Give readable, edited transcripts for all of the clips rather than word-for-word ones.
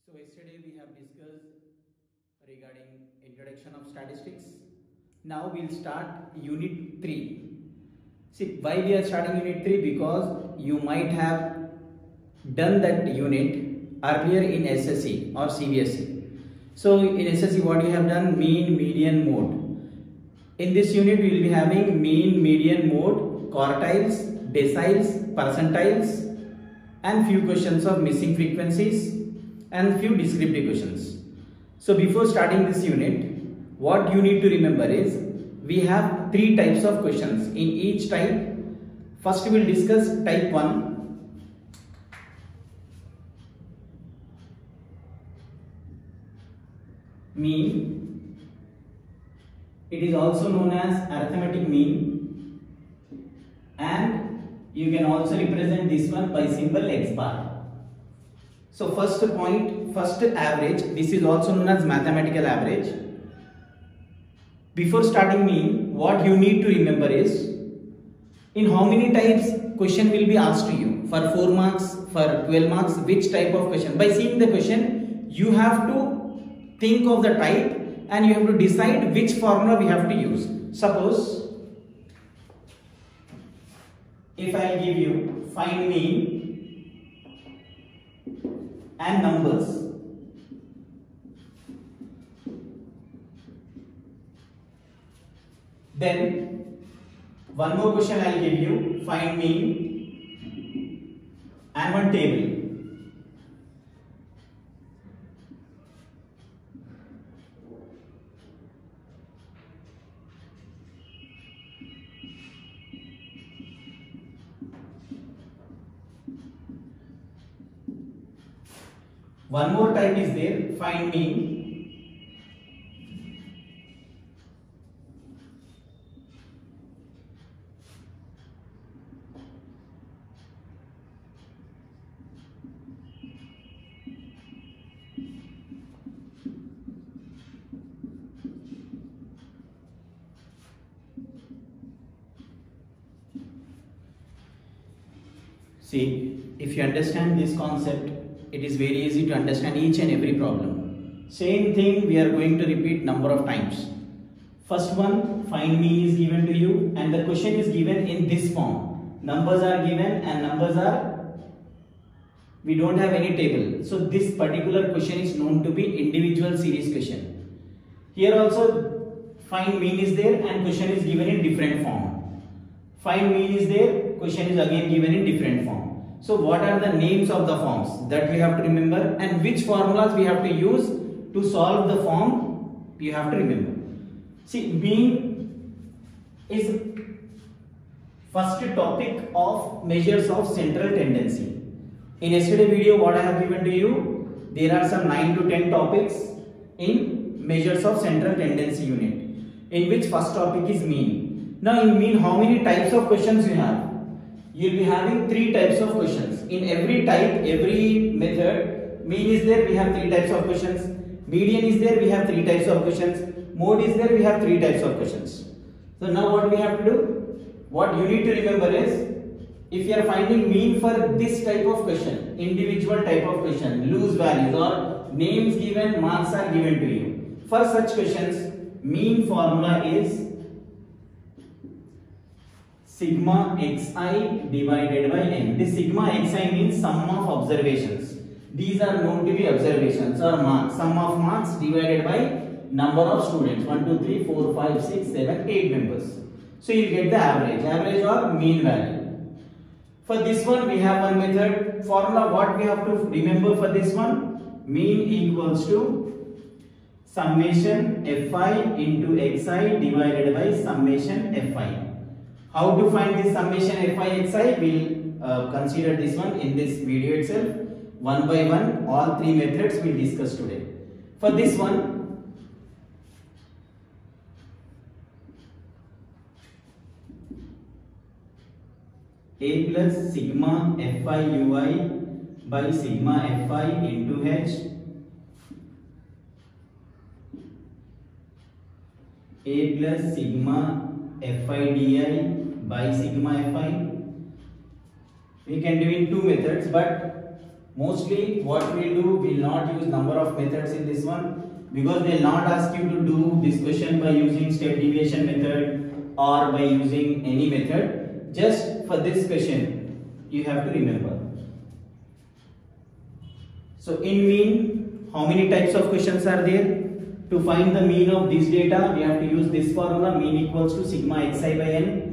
So yesterday we have discussed regarding introduction of statistics. Now we'll start unit 3. See, why we are starting unit 3? Because you might have done that unit earlier in SSC or CBSE. So in SSC what you have done? Mean, median, mode. In this unit we will be having mean, median, mode, quartiles, deciles, percentiles, and few questions of missing frequencies and few descriptive questions. So before starting this unit, what you need to remember is we have 3 types of questions. In each type, first we will discuss type 1. Mean. It is also known as arithmetic mean, and you can also represent this one by symbol x bar. So first point, first average, this is also known as mathematical average. Before starting mean, what you need to remember is in how many types question will be asked to you. For 4 marks, for 12 marks, which type of question. By seeing the question, you have to think of the type and you have to decide which formula we have to use. Suppose if I give you find mean and numbers, then one more question I will give you, find mean and one table. One more type is there, find mean See, if you understand this concept, it is very easy to understand each and every problem. Same thing we are going to repeat number of times. First one, find mean is given to you and the question is given in this form. Numbers are given and numbers are, we don't have any table. So this particular question is known to be individual series question. Here also find mean is there and question is given in different form. Find mean is there, question is again given in different form. So what are the names of the forms that we have to remember and which formulas we have to use to solve the form you have to remember. See, mean is first topic of measures of central tendency. In yesterday video what I have given to you, there are some 9 to 10 topics in measures of central tendency unit, in which first topic is mean. Now in mean how many types of questions you have? You will be having 3 types of questions. In every type, every method, mean is there, we have 3 types of questions. Median is there, we have 3 types of questions. Mode is there, we have 3 types of questions. So now what we have to do? What you need to remember is, if you are finding mean for this type of question, individual type of question, loose values or names given, marks are given to you. For such questions, mean formula is sigma xi divided by n. This sigma xi means sum of observations. These are known to be observations or marks. Sum of marks divided by number of students. 1, 2, 3, 4, 5, 6, 7, 8 members. So you get the average or mean value. For this one we have one method. Formula what we have to remember for this one? Mean equals to summation fi into xi divided by summation fi. How to find this summation fi xi? We'll consider this one in this video itself. One by one, all 3 methods we'll discuss today. For this one, a plus sigma fi ui by sigma fi into h, a plus sigma fi di by sigma fi. We can do in 2 methods, but Mostly what we'll do, we'll not use number of methods in this one, because they'll not ask you to do this question by using step deviation method or by using any method. Just for this question you have to remember. So in mean, how many types of questions are there? To find the mean of this data, we have to use this formula, mean equals to sigma xi by n.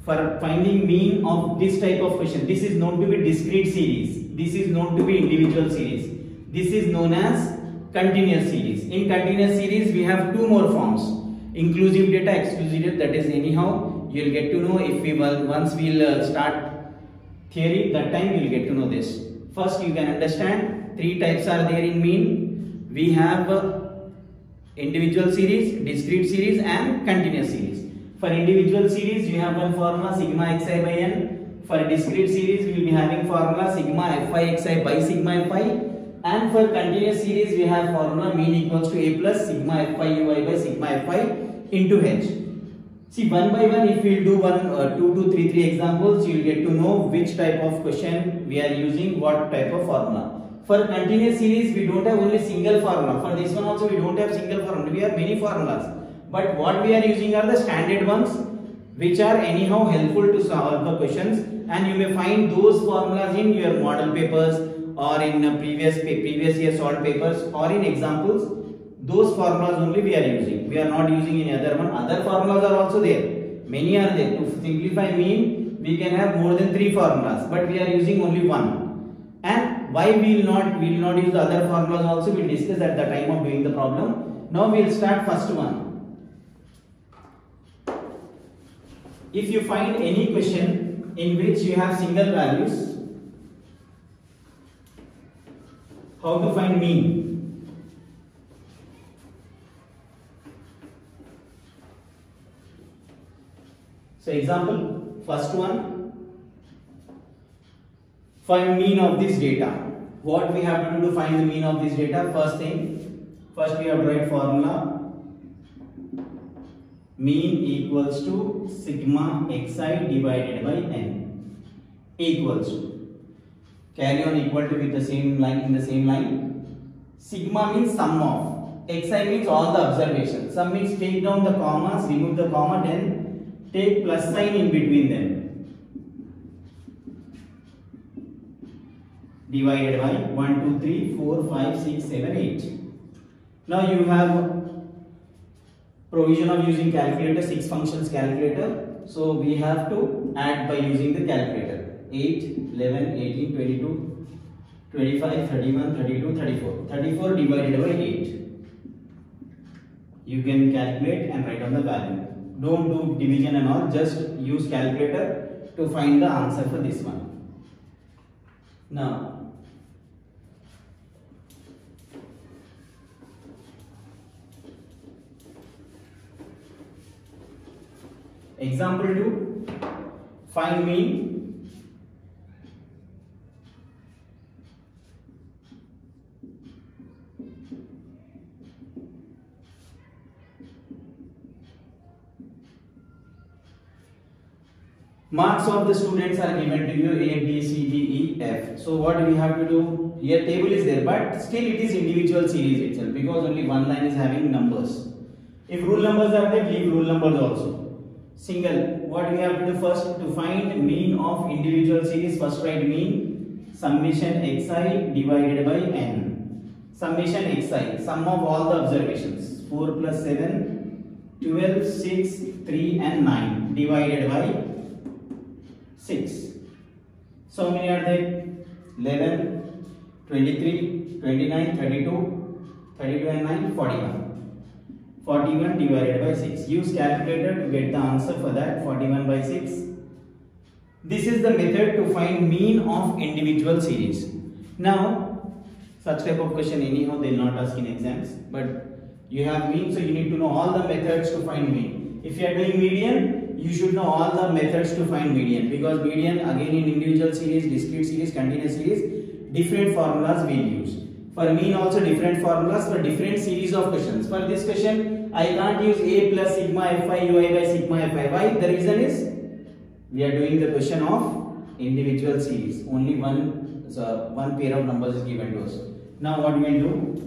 For finding mean of this type of question, this is known to be discrete series, this is known to be individual series, this is known as continuous series. In continuous series we have two more forms, inclusive data, exclusive data. That is, anyhow you will get to know if we once we will start theory, that time you will get to know this. First you can understand three types are there in mean. We have individual series, discrete series and continuous series. For individual series you have one formula sigma xi by n. For discrete series we will be having formula sigma fi xi by sigma fi, and for continuous series we have formula mean equals to a plus sigma fi ui by sigma fi into h. See, one by one, if we will do 2 to 3 examples, you will get to know which type of question we are using, what type of formula. For continuous series, we don't have only single formula. For this one also, we don't have single formula. We have many formulas. But what we are using are the standard ones, which are anyhow helpful to solve the questions. And you may find those formulas in your model papers or in previous year solved papers or in examples. Those formulas only we are using. We are not using any other one. Other formulas are also there. Many are there. To simplify mean, we can have more than 3 formulas, but we are using only one. And why we will not use the other formulas also, we will discuss at the time of doing the problem. Now we will start first one. If you find any question in which you have single values, how to find mean? So example, first one, find mean of this data. What we have to do to find the mean of this data? First we have to write formula mean equals to sigma xi divided by n equals to, carry on equal to with the same line, in the same line. Sigma means sum of, xi means all the observations, sum means take down the commas, remove the comma, then take plus sign in between them, divided by 1, 2, 3, 4, 5, 6, 7, 8. Now you have provision of using calculator, 6 functions calculator. So we have to add by using the calculator. 8, 11, 18, 22, 25, 31, 32, 34. 34 divided by 8. You can calculate and write down the value. Don't do division and all, just use calculator to find the answer for this one. Now, example 2, find mean. Marks of the students are given to you A, B, C, D, E, F. So what we have to do? Here table is there, but still it is individual series itself, because only one line is having numbers. If rule numbers are there, leave rule numbers also. Single. What we have to do first? To find mean of individual series, first write mean summation xi divided by n. Summation xi, sum of all the observations, 4 plus 7, 12, 6, 3 and 9 divided by 6. So how many are there? 11, 23, 29, 32, 32 and 9, 41. 41 divided by 6. Use calculator to get the answer for that. 41 by 6. This is the method to find mean of individual series. Now, such type of question anyhow they will not ask in exams, but you have mean, so you need to know all the methods to find mean. If you are doing median, you should know all the methods to find median, because median again in individual series, discrete series, continuous series, different formulas we use. For mean also different formulas for different series of questions. For this question, I can't use A plus sigma fi ui by sigma fi. Why? The reason is we are doing the question of individual series. Only one one pair of numbers is given to us. Now what we will do?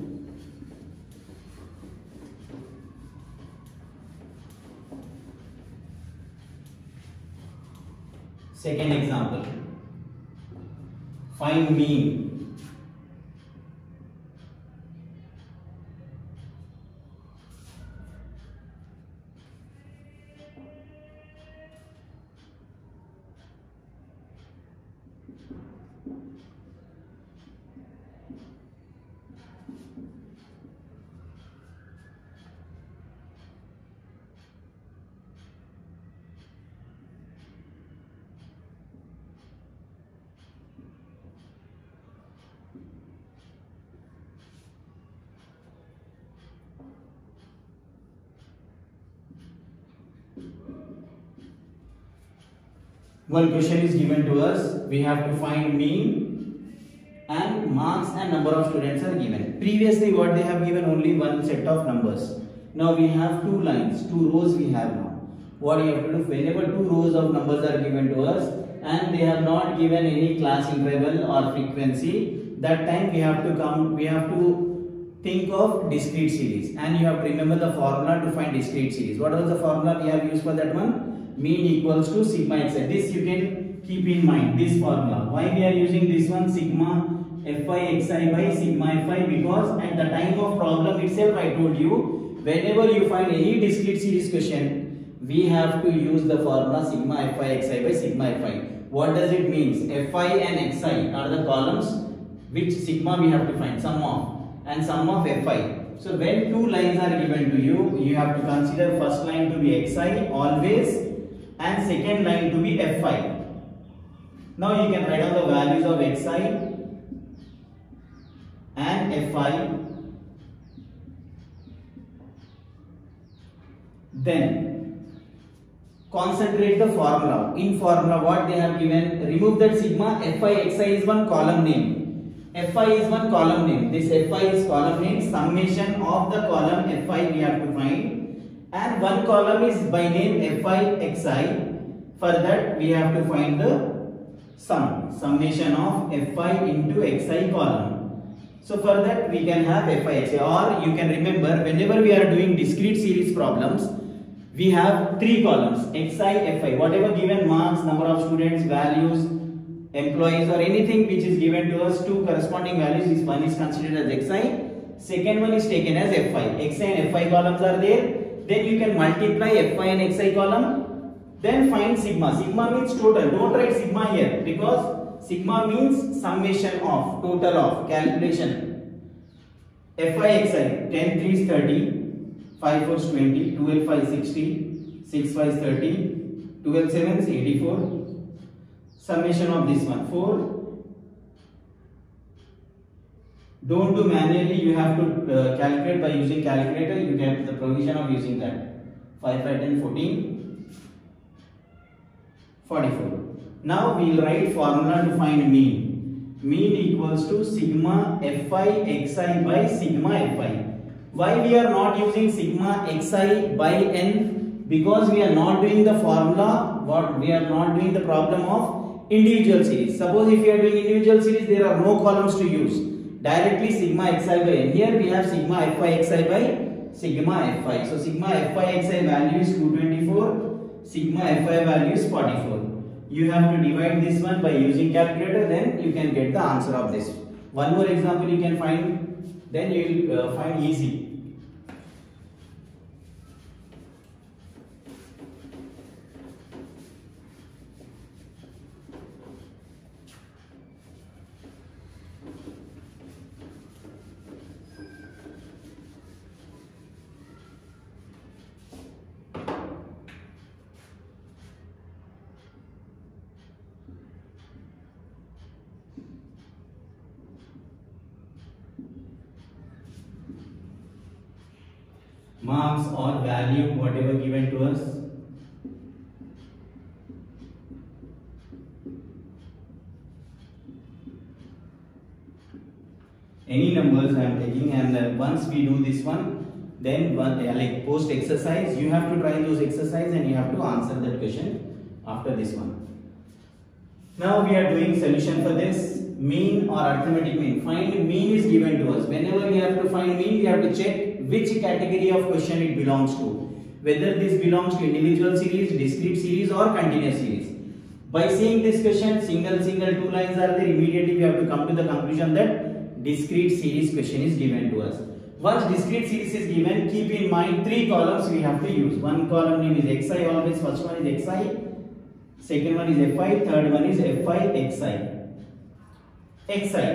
Second example. Find mean. One question is given to us. We have to find mean and marks and number of students are given. Previously what they have given only one set of numbers. Now we have two lines, two rows we have now. What you have to do, whenever two rows of numbers are given to us and they have not given any class interval or frequency, that time we have to think of discrete series, and you have to remember the formula to find discrete series. What was the formula we have used for that one? Mean equals to sigma xi. This you can keep in mind, this formula. Why we are using this one, sigma fi xi by sigma fi? Because at the time of problem itself I told you, whenever you find any discrete series question, we have to use the formula sigma fi xi by sigma fi. What does it mean? Fi and xi are the columns which sigma we have to find, sum of, and sum of fi. So when two lines are given to you, you have to consider first line to be xi always and second line to be fi. Now you can write down the values of xi and fi. Then concentrate the formula. In formula what they have given, remove that sigma. Fi xi is one column name. Fi is one column name. This Fi is column name. Summation of the column Fi we have to find. And one column is by name fi xi. For that we have to find the summation of fi into xi column. So for that we can have fi xi, or you can remember whenever we are doing discrete series problems, we have three columns, xi, fi. Whatever given marks, number of students, values, employees or anything which is given to us, two corresponding values, this one is considered as xi, second one is taken as fi. Xi and fi columns are there. Then you can multiply fi and xi column, then find sigma. Sigma means total. Don't write sigma here because sigma means summation of, total of, calculation. Fi xi, 10 3 is 30, 5 4 is 20, 12 5 is 60, 6 5 is 30, 12 7 is 84. Summation of this one, 4. Don't do manually, you have to calculate by using calculator. You get the provision of using that. 5 5 10 14, 44. Now we will write formula to find mean. Mean equals to sigma fi xi by sigma fi. Why we are not using sigma xi by n? Because we are not doing the formula, we are not doing the problem of individual series. Suppose if you are doing individual series, there are no columns to use. Directly sigma xi by n. Here we have sigma fi xi by sigma fi. So sigma fi xi value is 224, sigma fi value is 44. You have to divide this one by using calculator, then you can get the answer of this. One more example you can find, then you will find easy. Marks or value, whatever given to us. Any numbers I am taking, and once we do this one, then like post exercise, you have to try those exercise and you have to answer that question after this one. Now we are doing solution for this. Mean arithmetic mean. Find mean is given to us. Whenever we have to find mean, we have to check which category of question it belongs to. Whether this belongs to individual series, discrete series or continuous series. By seeing this question, single two lines are there, immediately we have to come to the conclusion that discrete series question is given to us. Once discrete series is given, keep in mind 3 columns we have to use. One column name is xi always, first one is xi, second one is fi, third one is fi xi. xi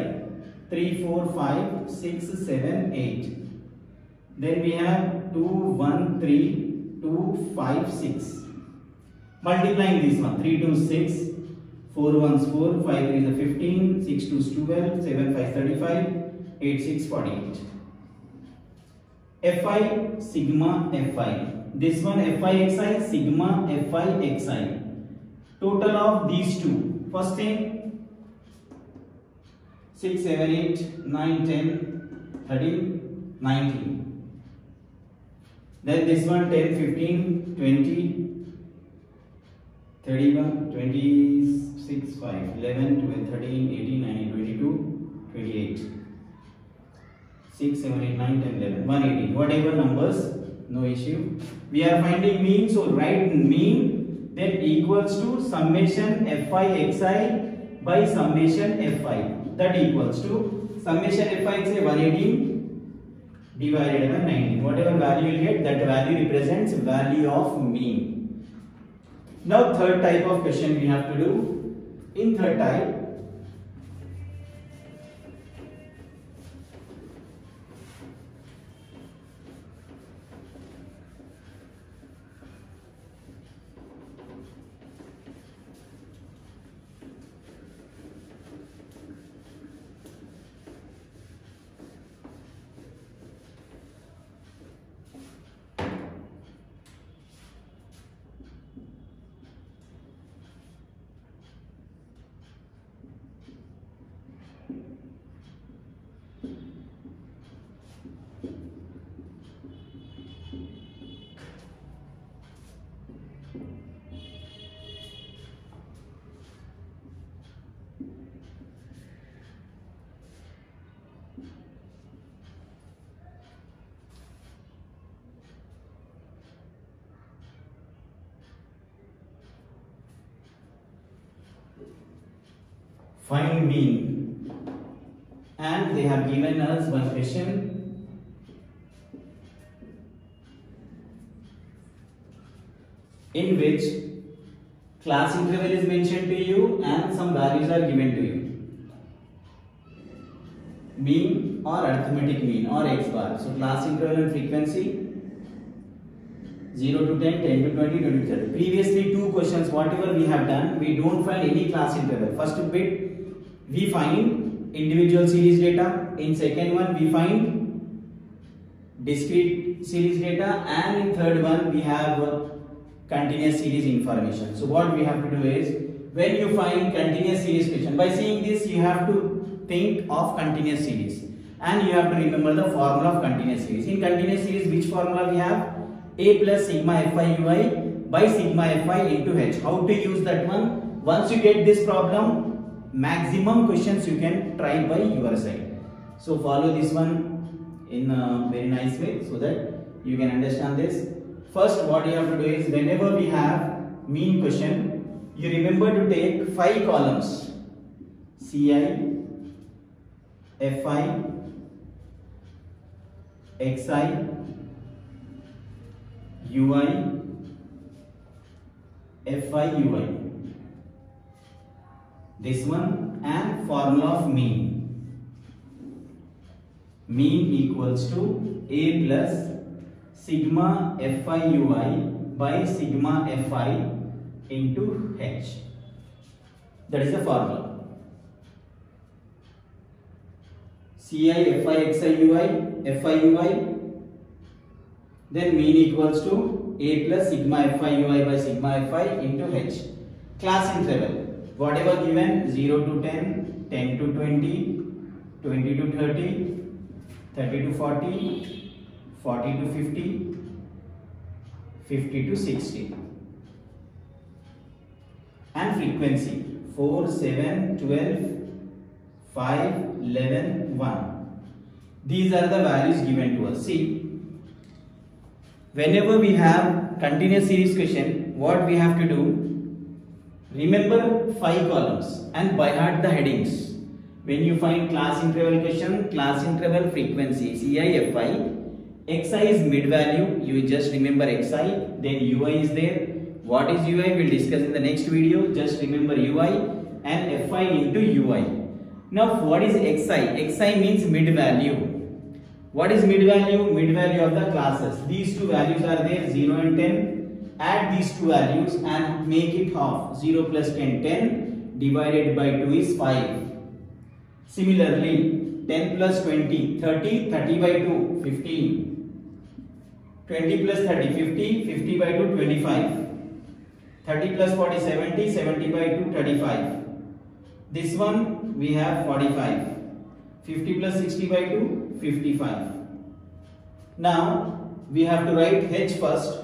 3, 4, 5, 6, 7, 8. Then we have 2, 1, 3, 2, 5, 6. Multiplying this one, 3 2 6, 4 1 4, 5 3 is 15, 6 2 is 12, 7 5 35, 8 6 48. Fi sigma fi. This one fi xi, sigma fi xi. Total of these two. First thing 6 7 8 9 10 13 19. Then this one 10 15 20 31 26 5 11 12 13 18 19 22 28 6 7 8 9 10 11 118, whatever numbers, no issue. We are finding mean, so write mean that equals to summation fi xi by summation fi, that equals to summation fi xi 118 divided by 19. Whatever value you get, that value represents value of mean. Now third type of question we have to do. In third type, find mean, and they have given us one question. In which class interval is mentioned to you and some values are given to you. Mean or arithmetic mean or x bar. So class interval and frequency 0 to 10, 10 to 20, 20 to 30. Previously two questions, whatever we have done, we don't find any class interval. First bit we find individual series data. In second one we find discrete series data, and in third one we have continuous series information. So what we have to do is, when you find continuous series question, by seeing this you have to think of continuous series and you have to remember the formula of continuous series. In continuous series, which formula we have? A plus sigma fi ui by sigma fi into h. How to use that one? Once you get this problem, maximum questions you can try by your side. So follow this one in a very nice way so that you can understand this. First, what you have to do is, whenever we have mean question, you remember to take 5 columns: Ci, Fi, Xi, Ui, Fi, Ui. This one, and formula of mean. Mean equals to A plus sigma fi ui by sigma fi into h. That is the formula. Ci fi xi ui fi ui. Then mean equals to A plus sigma fi ui by sigma fi into h. Class interval, whatever given, 0 to 10, 10 to 20, 20 to 30, 30 to 40, 40 to 50, 50 to 60. And frequency 4, 7, 12, 5, 11, 1. These are the values given to us. See, whenever we have continuous series question, what we have to do, remember 5 columns and by heart the headings. When you find class interval question, class interval frequency, Ci, Fi, Xi is mid value, you just remember Xi, then Ui is there. What is Ui? We'll discuss in the next video. Just remember Ui and Fi into Ui. Now what is Xi? Xi means mid value. What is mid value? Mid value of the classes. These two values are there, 0 and 10. Add these two values and make it half. 0 plus 10, 10 divided by 2 is 5. Similarly, 10 plus 20, 30, 30 by 2, 15. 20 plus 30, 50, 50 by 2, 25. 30 plus 40, 70, 70 by 2, 35. This one we have 45. 50 plus 60 by 2, 55. Now we have to write H first.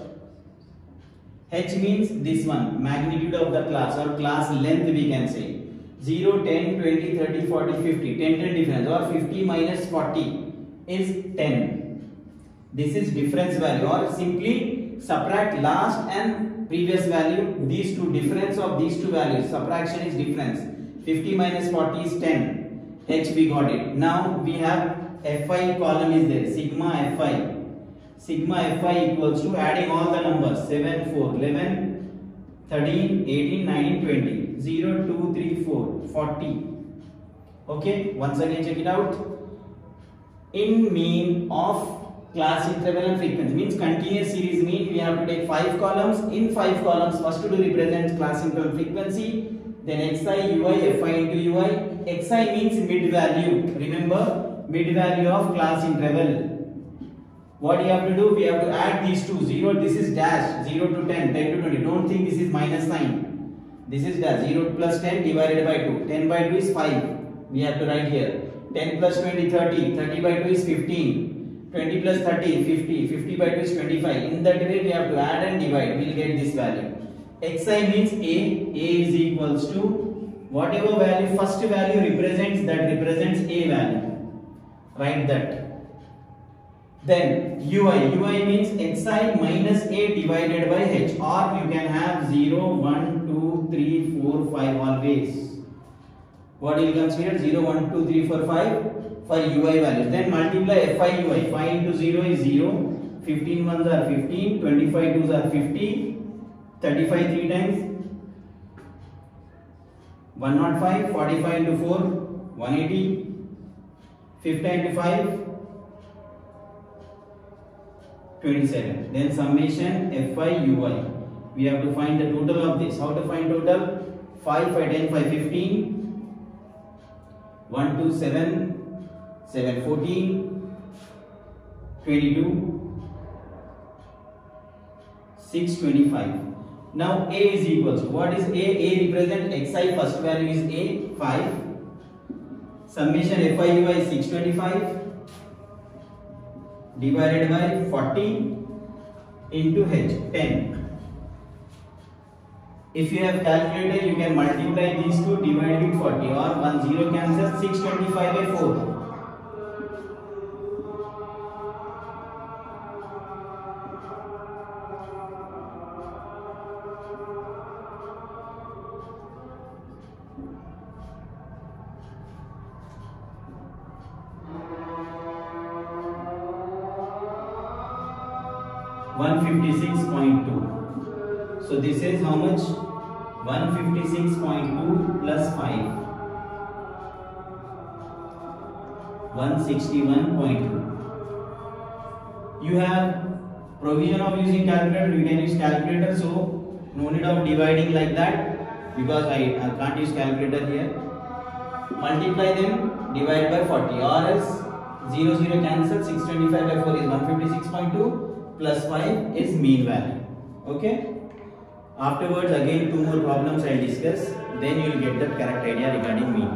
H means this one, magnitude of the class or class length we can say. 0, 10, 20, 30, 40, 50. 10, 10 difference or 50 minus 40 is 10. This is difference value or simply subtract last and previous value. These two difference of these two values. Subtraction is difference. 50 minus 40 is 10. H we got it. Now we have Fi column is there. Sigma Fi. Sigma Fi equals to adding all the numbers 7, 4, 11, 13, 18, 19, 20. 0, 2, 3, 4, 40. Okay, once again check it out. In mean of class interval and frequency means continuous series mean we have to take 5 columns. In 5 columns, first to represent class interval frequency, then Xi, Ui, Fi into Ui. Xi means mid value. Remember, mid value of class interval. What you have to do? We have to add these two. 0, this is dash. 0 to 10, 10 to 20. Don't think this is minus sign. This is dash. 0 plus 10 divided by 2. 10 by 2 is 5. We have to write here. 10 plus 20, 30. 30 by 2 is 15. 20 plus 30, 50. 50 by 2 is 25. In that way, we have to add and divide. We will get this value. Xi means A. A is equals to whatever value, first value represents, that represents A value. Write that. Then Ui. Ui means Xi minus A divided by H. Or you can have 0, 1, 2, 3, 4, 5 always. What will you consider? 0, 1, 2, 3, 4, 5 for Ui values. Then multiply Fi Ui. 5 into 0 is 0. 15 ones are 15. 25 twos are 50. 35 3 times. 105. 45 into 4. 180. 50 into 5. 27. Then summation Fi Ui. We have to find the total of this. How to find total? 5, 5, 10, 5, 15. 1, 2, 7, 7, 14, 22, 6, 25. Now A is equals to, what is A? A represent Xi, first value is A, 5. Summation Fi Ui is 625 divided by 40 into H, 10. If you have calculator, you can multiply these two, divide with 40, or 1 0 cancels, 625 by 4. $156.2. So this is how much? 156.2 plus 5. 161.2. You have provision of using calculator. You can use calculator. So no need of dividing like that, because I can't use calculator here. Multiply them, divide by 40, or else 0 0 cancel. 625 by 4 is 156.2. Plus 5 is mean value. Okay. Afterwards again 2 more problems I will discuss. Then you will get the correct idea regarding mean.